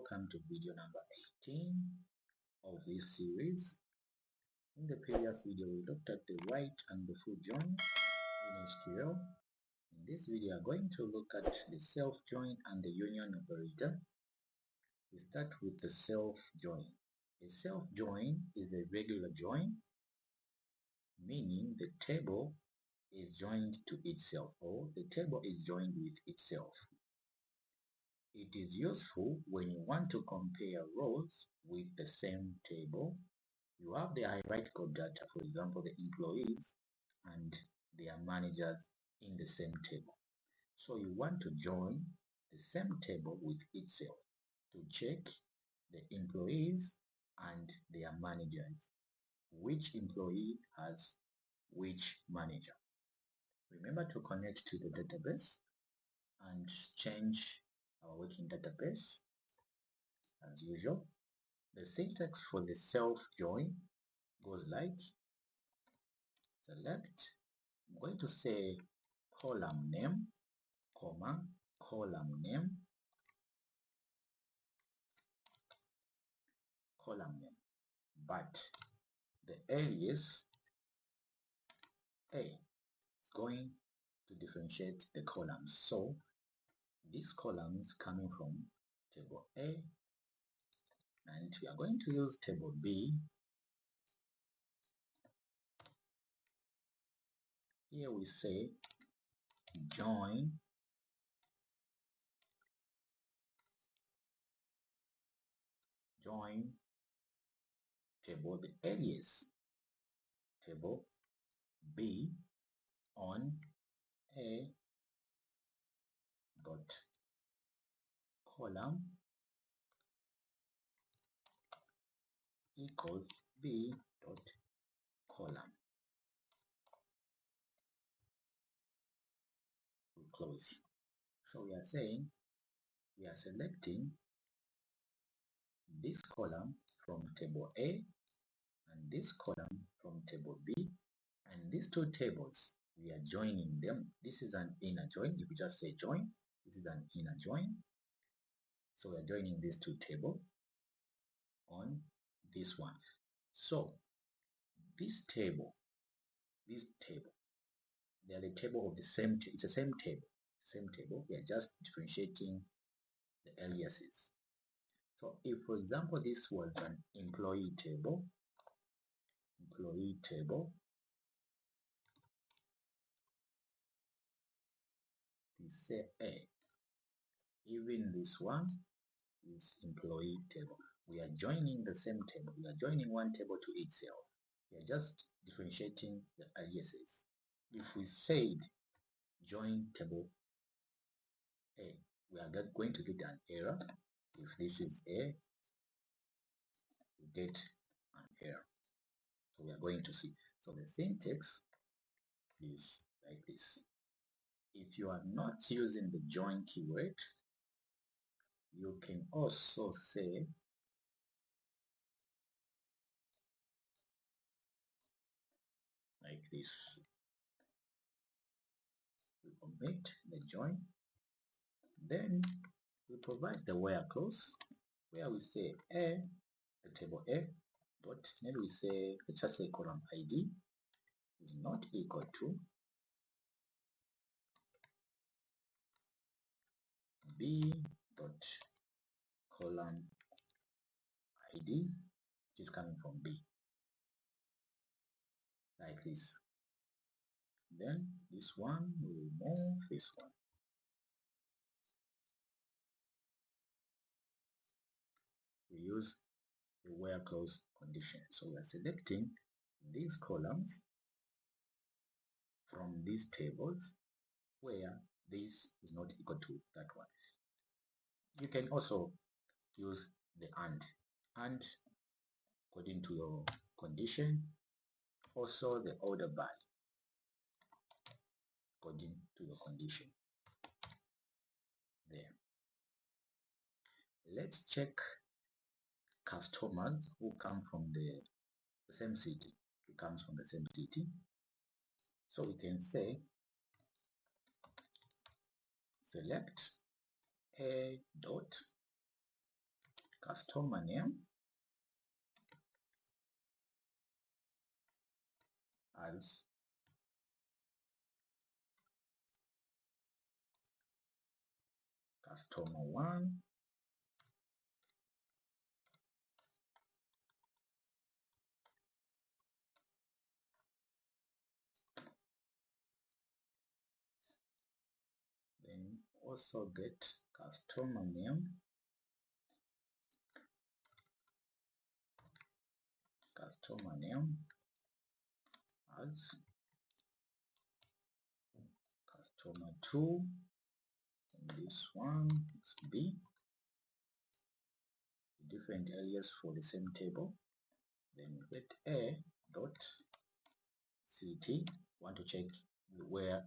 welcome to video number 18 of this series. In the previous video, we looked at the right and the full join in SQL. In this video, we are going to look at the self join and the union operator. We start with the self join. A self join is a regular join, meaning the table is joined to itself, or the table is joined with itself. It is useful when you want to compare rows with the same table. You have the hierarchical data, for example, the employees and their managers in the same table. So you want to join the same table with itself to check the employees and their managers. Which employee has which manager? Remember to connect to the database and change our working database as usual. The syntax for the self join goes like select. I'm going to say column name, comma, column name, column name, but the alias A is going to differentiate the columns. So this column is coming from table A, and we are going to use table B. Here we say join table, the alias table B on A dot column equals B dot column. We close. So we are saying we are selecting this column from table A and this column from table B, and these two tables we are joining them. This is an inner join. If you just say join, this is an inner join. So we are joining these two tables on this one. So this table, they are the table of the same. It's the same table. We are just differentiating the aliases. So if, for example, this was an employee table, we say A. Even this one is employee table. We are joining the same table. We are joining one table to itself. We are just differentiating the aliases. If we said join table A, we are going to get an error. If this is A, we get an error. So we are going to see. So the syntax is like this. If you are not using the join keyword, you can also say like this. We omit the join, then we provide the where clause where we say A, the table A dot, maybe we say, let's just say column ID is not equal to B dot column ID, which is coming from B, like this. Then this one, we remove this one. We use the where clause condition. So we are selecting these columns from these tables where this is not equal to that one. You can also use the and according to your condition, also the order by according to your condition. There. Let's check customers who come from the same city. Who comes from the same city. So we can say select A dot customer name as customer 1, then also get customer name as customer 2, and this one is B, different areas for the same table. Then we get A dot CT, want to check where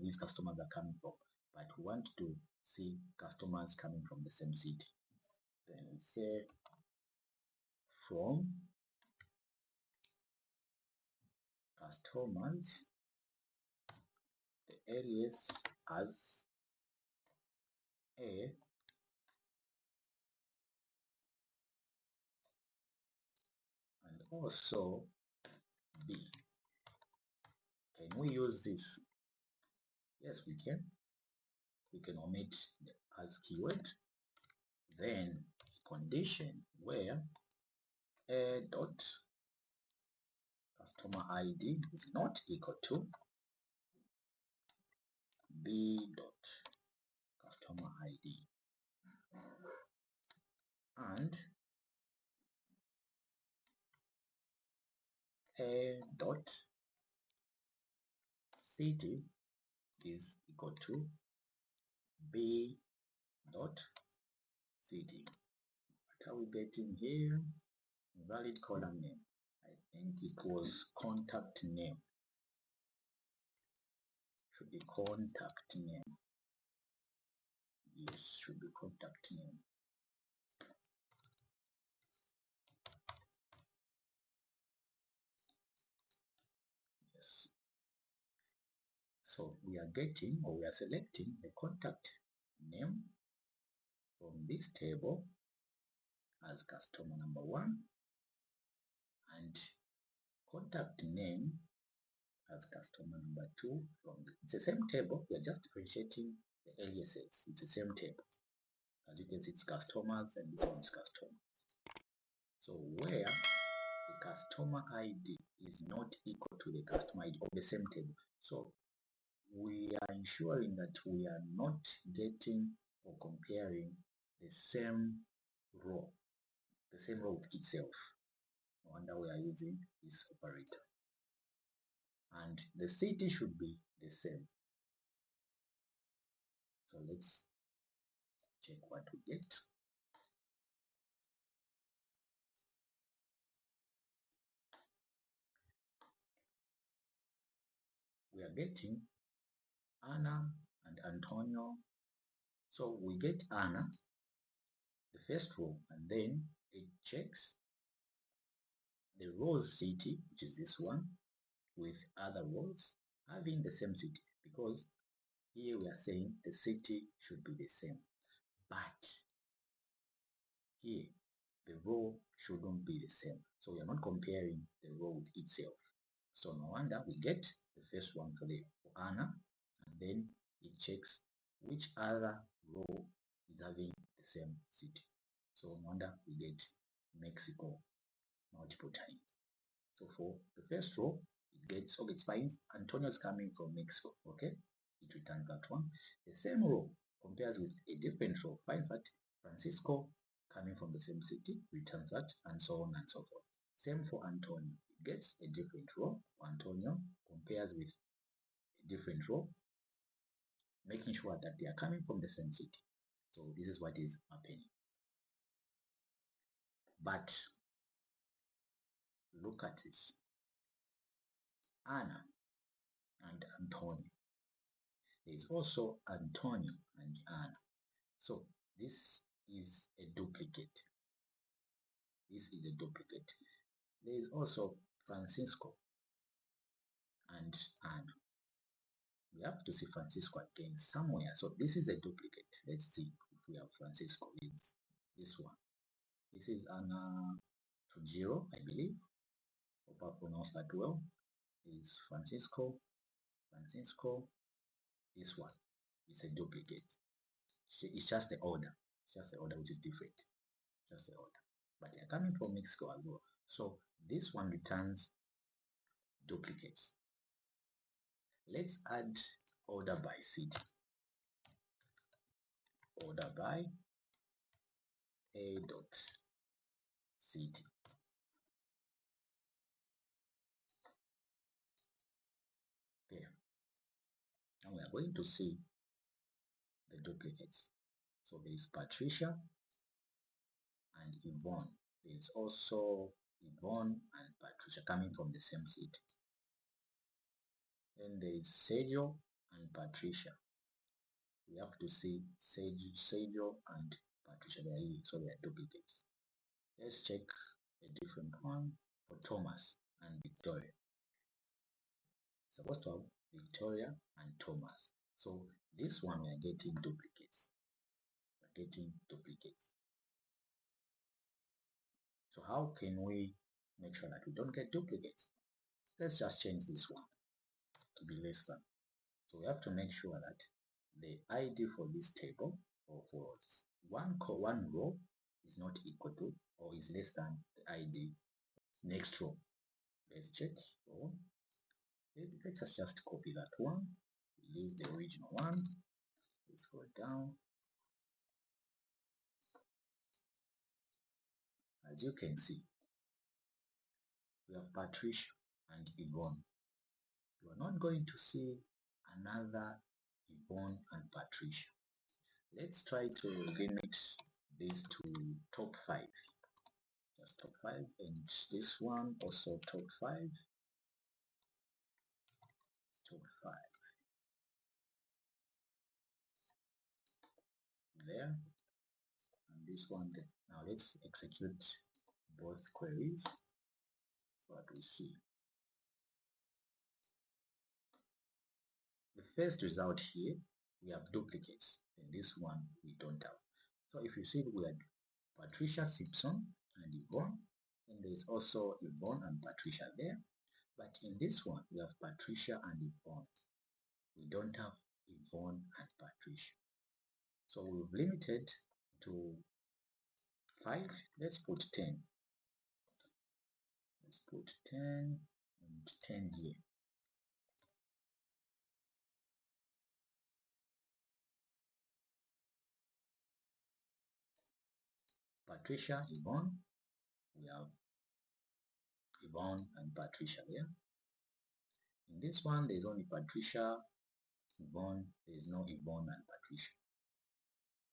these customers are coming from, but we want to see customers coming from the same city. Then we say from customers, the areas as A and also B. Can we use this? Yes, we can. We can omit the as keyword. Then condition where A dot customer ID is not equal to B dot customer ID, and A dot city is equal to B dot city. What are we getting here? Valid column name. I think it was contact name. Should be contact name. Yes, should be contact name. Yes. So we are getting, or we are selecting the contact name from this table as customer number 1, and contact name as customer number 2 from it's the same table. We are just differentiating the aliases. It's the same table. As you can see, it's customers and this one is customers. So where the customer ID is not equal to the customer ID of the same table, so we are ensuring that we are not getting or comparing the same row with itself. No wonder we are using this operator. And the city should be the same. So let's check what we get. We are getting Anna and Antonio. So we get Anna, the first row, and then it checks the row's city, which is this one, with other rows having the same city, because here we are saying the city should be the same, but here the row shouldn't be the same. So we are not comparing the row with itself. So no wonder we get the first one for Anna, and then it checks which other row is having the same city. So no wonder we get Mexico multiple times. So for the first row, it gets, okay, it finds Antonio is coming from Mexico, okay? It returns that one. The same row compares with a different row, finds that Francisco coming from the same city, returns that, and so on and so forth. Same for Antonio. It gets a different row. Antonio compares with a different row, making sure that they are coming from the same city. So this is what is happening. But look at this. Anna and Antonio. There is also Antonio and Anna. So this is a duplicate. This is a duplicate. There is also Francisco and Anna. We have to see Francisco again somewhere. So this is a duplicate. Let's see if we have Francisco. It's this one. This is Anna Tujiro, I believe. Hope I pronounced that well. Is Francisco. This one is a duplicate. It's just the order. It's just the order which is different. Just the order. But they are coming from Mexico as well. So this one returns duplicates. Let's add order by city. Order by a dot city. There. Now we are going to see the duplicates. So there is Patricia and Yvonne. There is also Yvonne and Patricia coming from the same city. Then there is Sergio and Patricia. We have to see Sergio and Patricia. They are here, so they are duplicates. Let's check a different one for Thomas and Victoria. Supposed to have Victoria and Thomas. So this one we are getting duplicates. So how can we make sure that we don't get duplicates? Let's just change this one to be less than. So we have to make sure that the ID for this table or for one row is not equal to or is less than the ID next row. Let's check. So let's just copy that one, leave the original one. Let's go down. As you can see, we have Patricia and Yvonne. You are not going to see another Yvonne and Patricia. Let's try to limit this to top 5. Just top 5, and this one also top 5. Top 5. There. And this one there. Now let's execute both queries so that we see. The first result here, we have duplicates, and this one we don't have. So if you see, we had Patricia Simpson and Yvonne, and there's also Yvonne and Patricia there. But in this one, we have Patricia and Yvonne. We don't have Yvonne and Patricia. So we've limited to 5. Let's put 10. Let's put 10 and 10 here. Patricia, Yvonne. We have Yvonne and Patricia here. In this one, there's only Patricia, Yvonne. There's no Yvonne and Patricia.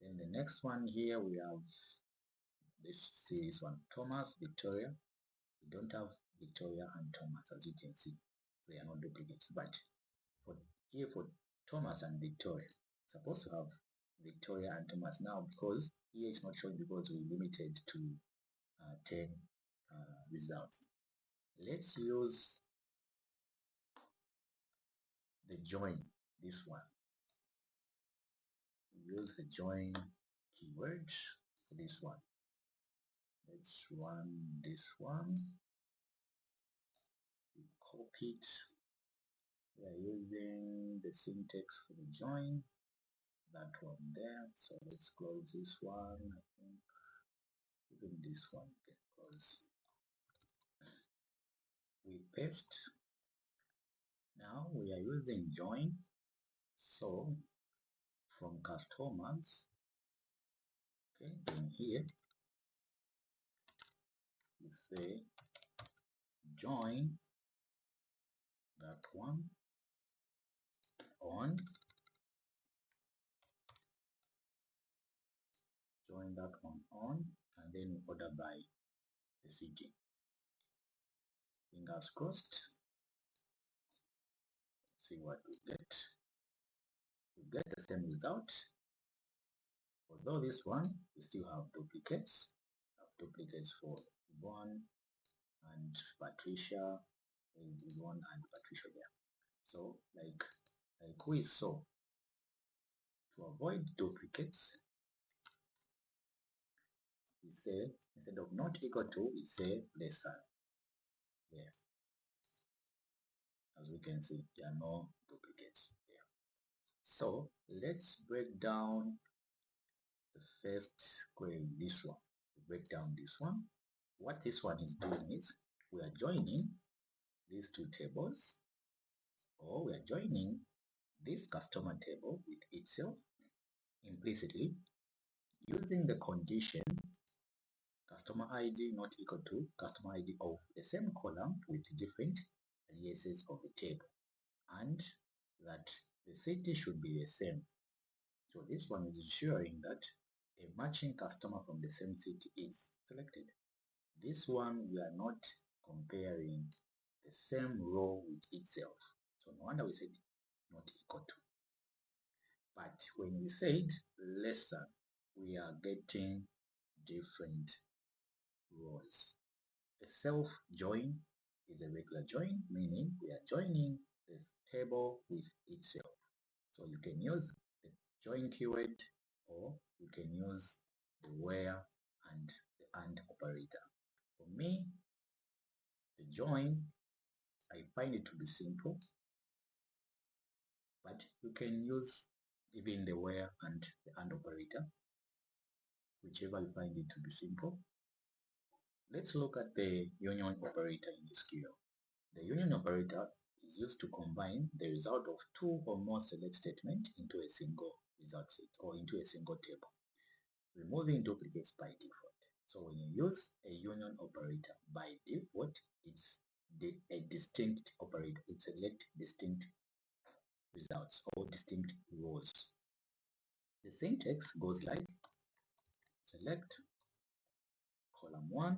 Then the next one here, we have this series one, Thomas, Victoria. We don't have Victoria and Thomas, as you can see. They are not duplicates. But for here for Thomas and Victoria, supposed to have Victoria and Thomas now, because here it's not showing because we limited to 10 results. Let's use the join, this one. Use the join keyword for this one. Let's run this one. We copy it. We are using the syntax for the join. That one there. So let's close this one. I think even this one can close. We paste. Now we are using join. So from customers, okay, in here we say join that one on, join that one on, and then order by the city. Fingers crossed. See what we get. We get the same result. Although this one we still have duplicates. Duplicates for Yvonne and Patricia, Yvonne and Patricia there. So like we saw, to avoid duplicates, we say, instead of not equal to, we say less than. Yeah. As we can see, there are no duplicates here. So let's break down the first query, this one. Break down this one. What this one is doing is we are joining these two tables, or we are joining this customer table with itself implicitly using the condition customer ID not equal to customer ID of the same column with different aliases of the table, and that the city should be the same. So this one is ensuring that a matching customer from the same city is selected. This one, we are not comparing the same row with itself. So no wonder we said not equal to. But when we said less than, we are getting different rows. A self join is a regular join, meaning we are joining the table with itself. So you can use the join keyword, or you can use the where and the and operator. For me, the join, I find it to be simple, but you can use even the where and the and operator, whichever you find it to be simple. Let's look at the union operator in SQL. The union operator is used to combine the result of two or more select statements into a single result set or into a single table, removing duplicates by default. So when you use a union operator, by default, it's a distinct operator. It selects distinct results or distinct rows. The syntax goes like select column 1,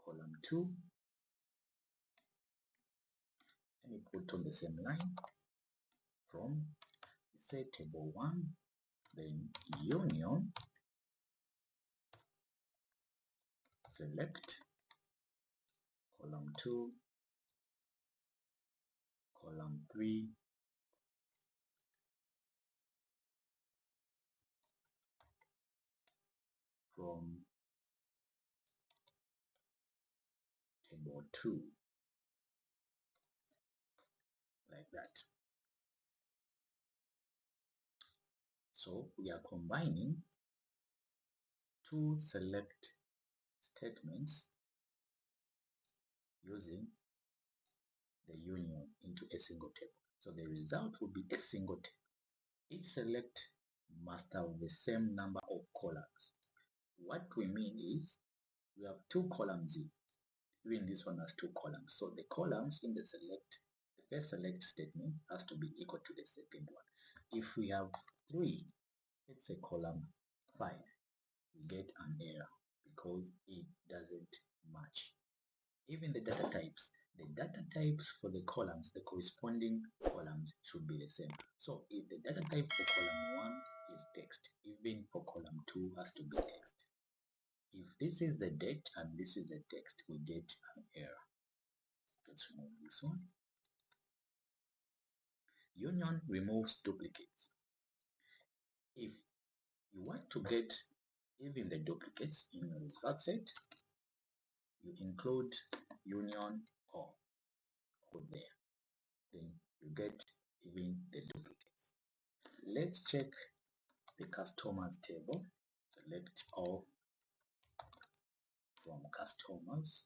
column 2, and you put on the same line from, say, table 1, then union, select column 2, column 3, from table 2, like that. So we are combining two select statements using the union into a single table. So the result will be a single table. Each select must have the same number of columns. What we mean is we have two columns here. Even this one has two columns. So the columns in the first select statement has to be equal to the second one. If we have 3, let's say column 5, we get an error because it doesn't match. Even the data types for the columns, the corresponding columns should be the same. So if the data type for column 1 is text, even for column 2 has to be text. If this is the date and this is the text, we get an error. Let's remove this one. Union removes duplicates. If you want to get even the duplicates in your result set, you include union or there. Then you get even the duplicates. Let's check the customers table. Select all from customers.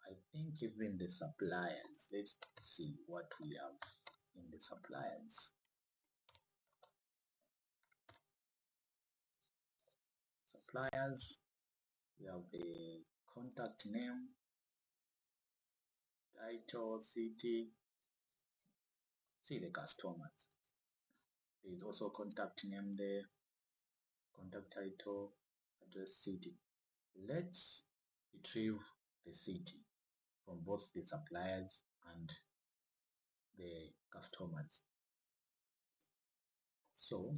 I think even the suppliers. Let's see what we have in the suppliers. Suppliers, we have the contact name, title, city. See the customers. There is also contact name there, contact title, address, city. Let's retrieve the city from both the suppliers and the customers. So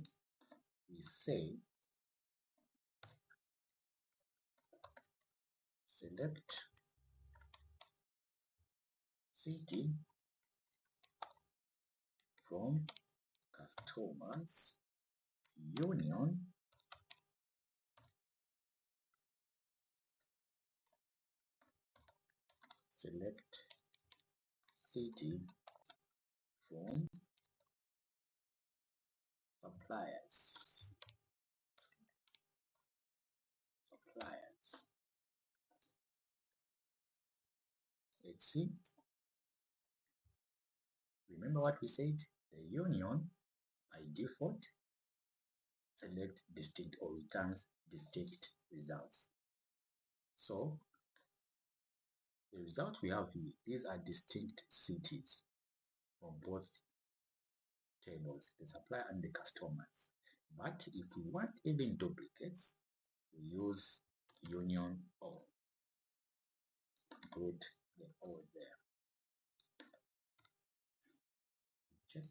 we say select city from customers union select city from suppliers. Let's see. Remember what we said? The union by default select distinct or returns distinct results. So the result we have here, these are distinct cities from both tables, the supplier and the customers. But if we want even duplicates, we use union all. Put the all there. Check.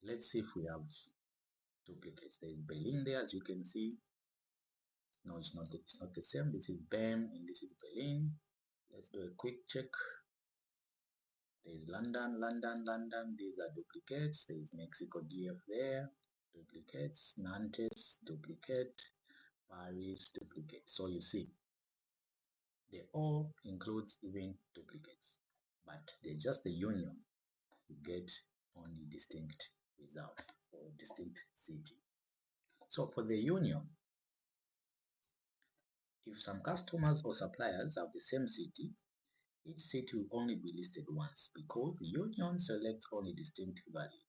Let's see if we have duplicates. There is Berlin there, as you can see. No, it's not the same. This is Bern and this is Berlin. Let's do a quick check. There is London. These are duplicates. There is Mexico DF there. Duplicates. Nantes, duplicate. Paris, duplicate. So you see, they all includes even duplicates, but they're just the union. You get only distinct results or distinct city. So for the union, if some customers or suppliers have the same city, each city will only be listed once because the union selects only distinct values.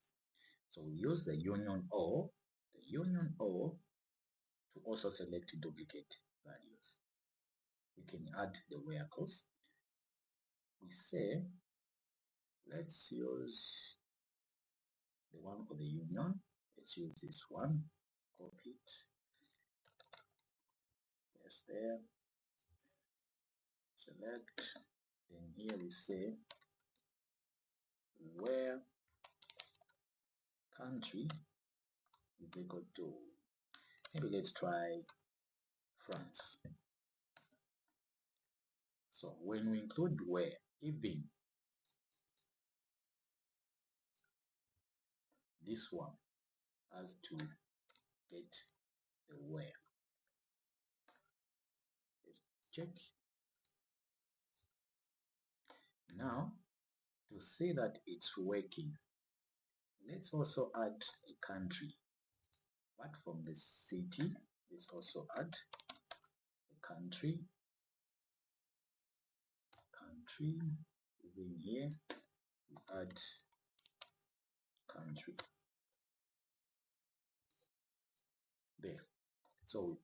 So we use the union or to also select duplicate values. We can add the vehicles. We say, let's use the one for the union. Let's use this one. Copy it. Yes, there. Select. Then here we say where country is equal to, maybe let's try France. So when we include where, even this one has to get the where. Let's check. Now, to see that it's working, let's also add a country. But from the city, let's also add a country. Even here, we add country. There. So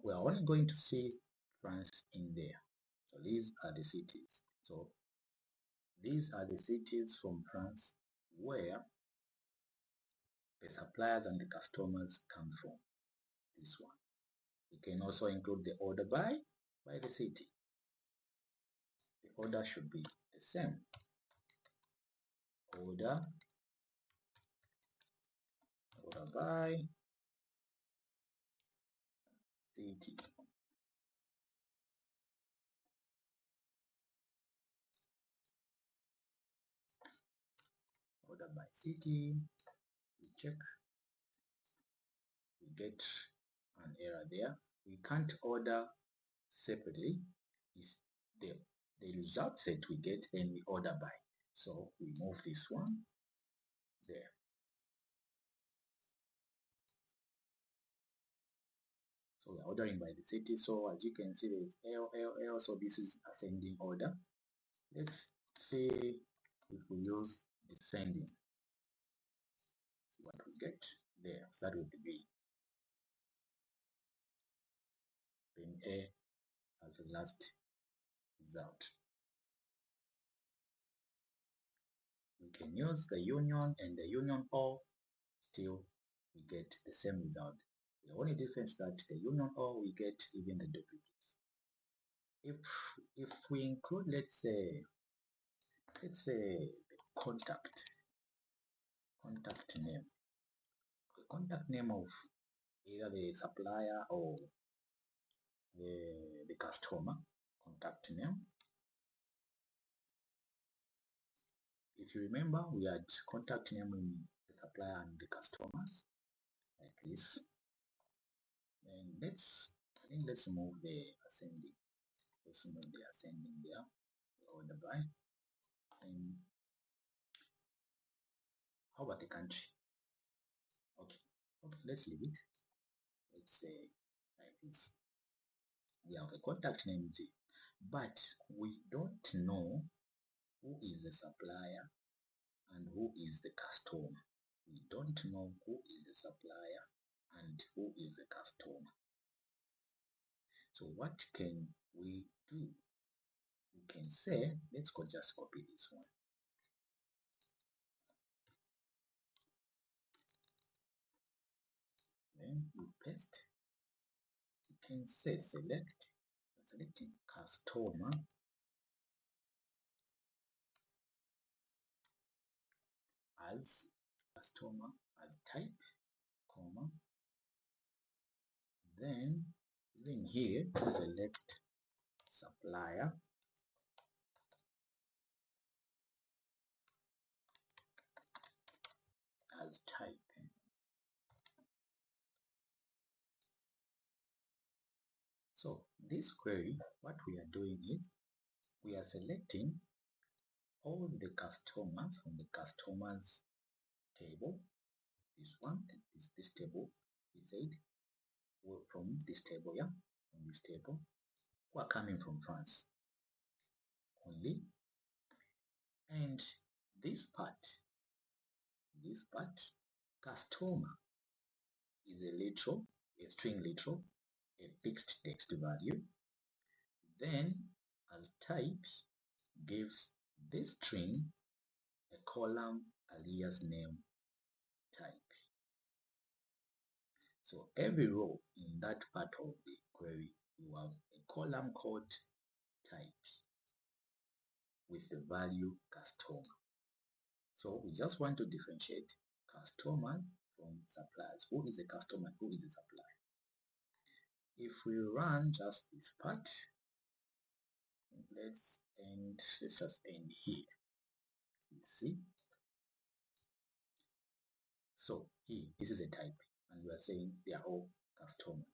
we are only going to see France in there. So these are the cities. So these are the cities from France where the suppliers and the customers come from. This one. We can also include the order by the city. The order should be the same. Order by city. Order by city. We check. We get an error there. We can't order separately. It's the result set we get, then we order by. So we move this one there. So we're ordering by the city. So as you can see, there's L. So this is ascending order. Let's see if we use descending. See what we get there. Start with the B. Then A as the last result. We can use the union and the union or, still we get the same result. The only difference that the union or we get even the duplicates. If we include, let's say the contact name, the contact name of either the supplier or the customer, contact name. If you remember, we had contact name in supplier and the customers like this. And let's move the ascending. Let's move the ascending there, order by. And how about the country? Okay, let's leave it. Let's say like this. We have a contact name G, but we don't know who is the supplier and who is the customer. We don't know who is the supplier and who is the customer. So what can we do? We can say, let's just copy this one. Then we paste. You can say selecting customer as type, comma. Then here select supplier as type. So this query, what we are doing is we are selecting all the customers from the customers table. This one is this table. We said from this table, yeah, from this table, who are coming from France only. And this part, customer is a string literal, a fixed text value. Then as type gives this string a column alias name type. So every row in that part of the query, you have a column called type with the value customer. So we just want to differentiate customers from suppliers. Who is a customer? Who is a supplier? If we run just this part, let's just end here. You see? So here, this is a type, and we are saying they are all customers.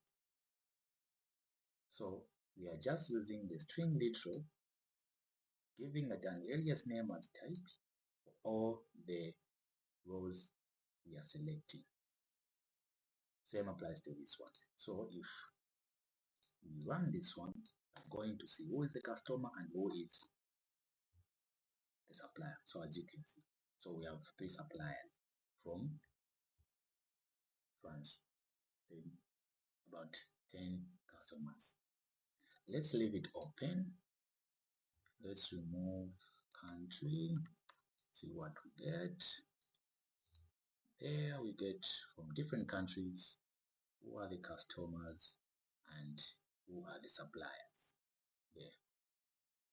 So we are just using the string literal, giving an alias name as type for all the rows we are selecting. Same applies to this one. So if we run this one, I'm going to see who is the customer and who is the supplier. So as you can see, so we have 3 suppliers from France, about 10 customers. Let's leave it open. Let's remove country, see what we get. There we get from different countries who are the customers and who are the suppliers. There.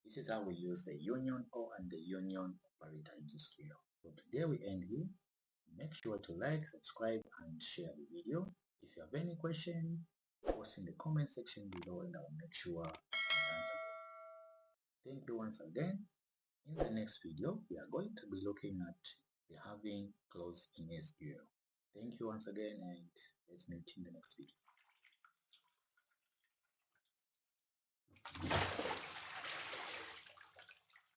This is how we use the union or and the union operator in SQL. So today we end here. Make sure to like, subscribe, and share the video. If you have any question, post in the comment section below and I'll make sure I answer them. Thank you once again. In the next video, we are going to be looking at the having clause in SQL. Thank you once again and let's meet in the next video.